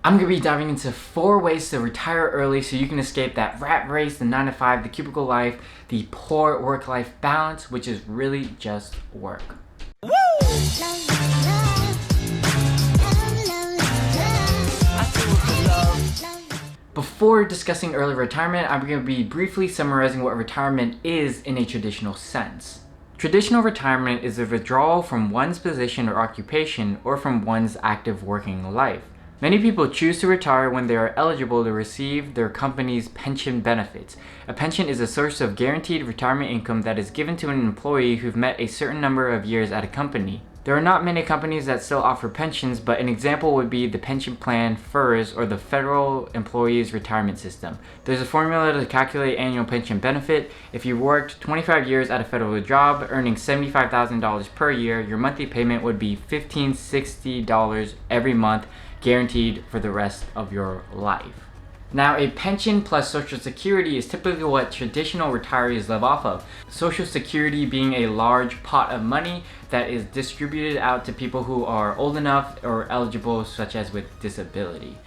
I'm going to be diving into 4 ways to retire early so you can escape that rat race, the 9 to 5, the cubicle life, the poor work-life balance, which is really just work. Before discussing early retirement, I'm going to be briefly summarizing what retirement is in a traditional sense. Traditional retirement is a withdrawal from one's position or occupation or from one's active working life. Many people choose to retire when they are eligible to receive their company's pension benefits. A pension is a source of guaranteed retirement income that is given to an employee who've met a certain number of years at a company. There are not many companies that still offer pensions, but an example would be the pension plan FERS, or the Federal Employees Retirement System. There's a formula to calculate annual pension benefit. If you worked 25 years at a federal job, earning $75,000 per year, your monthly payment would be $1,560 every month, guaranteed for the rest of your life. Now, a pension plus Social Security is typically what traditional retirees live off of. Social Security being a large pot of money that is distributed out to people who are old enough or eligible, such as with disability.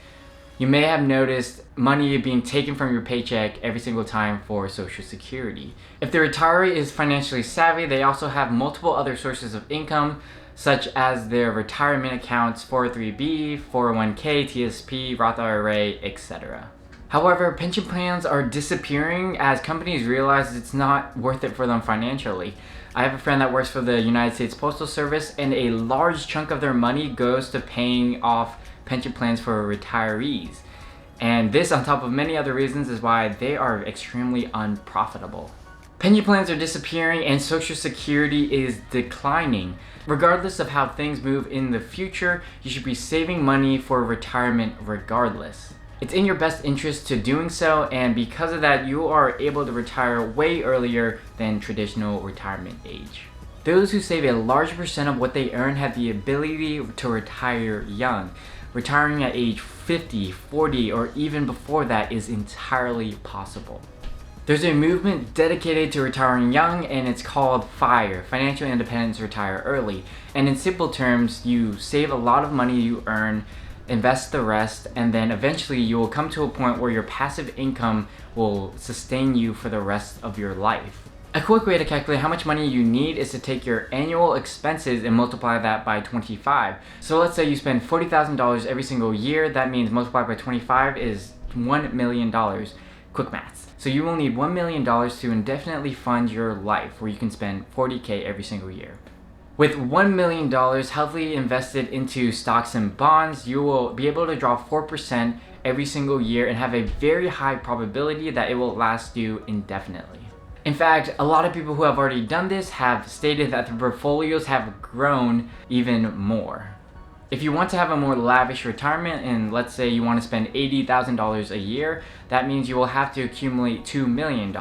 You may have noticed money being taken from your paycheck every single time for Social Security. If the retiree is financially savvy, they also have multiple other sources of income, such as their retirement accounts, 403b, 401k, TSP, Roth IRA, etc. However, pension plans are disappearing as companies realize it's not worth it for them financially. I have a friend that works for the United States Postal Service, and a large chunk of their money goes to paying off pension plans for retirees. And this, on top of many other reasons, is why they are extremely unprofitable. Pension plans are disappearing and Social Security is declining. Regardless of how things move in the future, you should be saving money for retirement regardless. It's in your best interest to doing so, and because of that, you are able to retire way earlier than traditional retirement age. Those who save a large percent of what they earn have the ability to retire young. Retiring at age 50, 40, or even before that is entirely possible. There's a movement dedicated to retiring young, and it's called FIRE, Financial Independence Retire Early. And in simple terms, you save a lot of money you earn, invest the rest, and then eventually you will come to a point where your passive income will sustain you for the rest of your life. A quick way to calculate how much money you need is to take your annual expenses and multiply that by 25. So let's say you spend $40,000 every single year. That means multiplied by 25 is $1 million. Quick maths. So you will need $1 million to indefinitely fund your life, where you can spend $40K every single year. With $1 million healthily invested into stocks and bonds, you will be able to draw 4% every single year and have a very high probability that it will last you indefinitely. In fact, a lot of people who have already done this have stated that their portfolios have grown even more. If you want to have a more lavish retirement, and let's say you want to spend $80,000 a year, that means you will have to accumulate $2 million.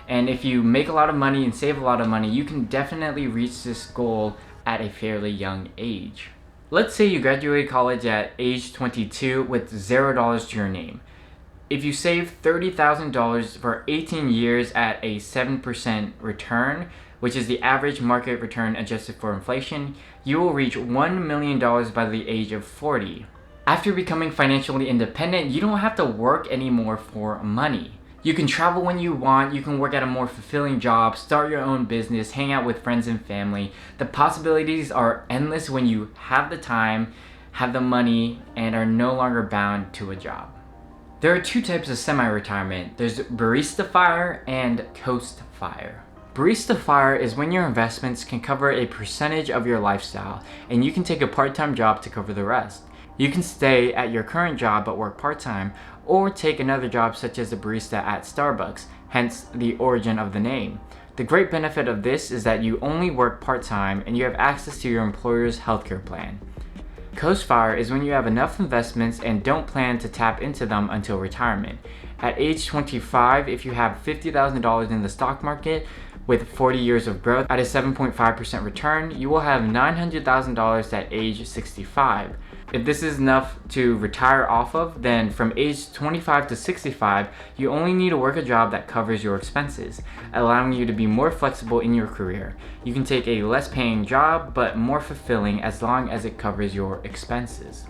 And if you make a lot of money and save a lot of money, you can definitely reach this goal at a fairly young age. Let's say you graduated college at age 22 with $0 to your name. If you save $30,000 for 18 years at a 7% return, which is the average market return adjusted for inflation, you will reach $1 million by the age of 40. After becoming financially independent, you don't have to work anymore for money. You can travel when you want, you can work at a more fulfilling job, start your own business, hang out with friends and family. The possibilities are endless when you have the time, have the money, and are no longer bound to a job. There are 2 types of semi-retirement. There's barista FIRE and coast FIRE. Barista FIRE is when your investments can cover a percentage of your lifestyle, and you can take a part-time job to cover the rest. You can stay at your current job but work part-time, or take another job such as a barista at Starbucks, hence the origin of the name. The great benefit of this is that you only work part-time and you have access to your employer's healthcare plan. Coast FIRE is when you have enough investments and don't plan to tap into them until retirement. At age 25, if you have $50,000 in the stock market with 40 years of growth at a 7.5% return, you will have $900,000 at age 65. If this is enough to retire off of, then from age 25 to 65, you only need to work a job that covers your expenses, allowing you to be more flexible in your career. You can take a less paying job, but more fulfilling as long as it covers your expenses.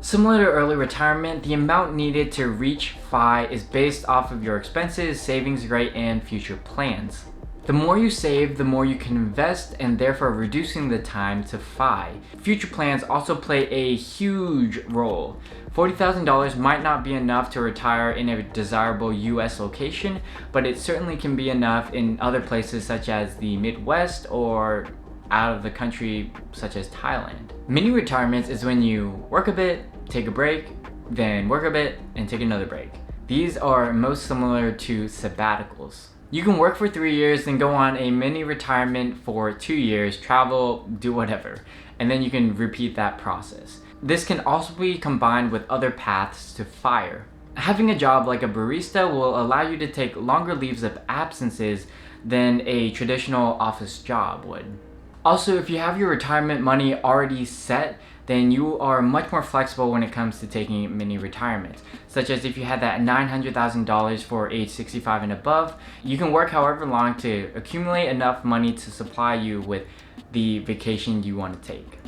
Similar to early retirement, the amount needed to reach FI is based off of your expenses, savings rate, and future plans. The more you save, the more you can invest, and therefore reducing the time to FI. Future plans also play a huge role. $40,000 might not be enough to retire in a desirable US location, but it certainly can be enough in other places such as the Midwest or out of the country such as Thailand. Mini retirements is when you work a bit, take a break, then work a bit, and take another break. These are most similar to sabbaticals. You can work for 3 years, then go on a mini retirement for 2 years, travel, do whatever, and then you can repeat that process. This can also be combined with other paths to FIRE. Having a job like a barista will allow you to take longer leaves of absences than a traditional office job would. Also, if you have your retirement money already set, then you are much more flexible when it comes to taking mini retirements. Such as if you had that $900,000 for age 65 and above, you can work however long to accumulate enough money to supply you with the vacation you want to take.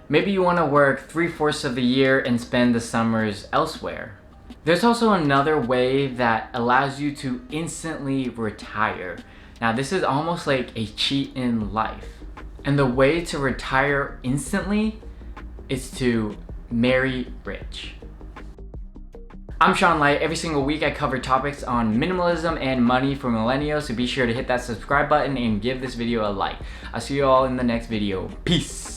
Maybe you want to work 3/4 of the year and spend the summers elsewhere. There's also another way that allows you to instantly retire. Now this is almost like a cheat in life. And the way to retire instantly is to marry rich. I'm FamiLei. Every single week I cover topics on minimalism and money for millennials, so be sure to hit that subscribe button and give this video a like. I'll see you all in the next video. Peace!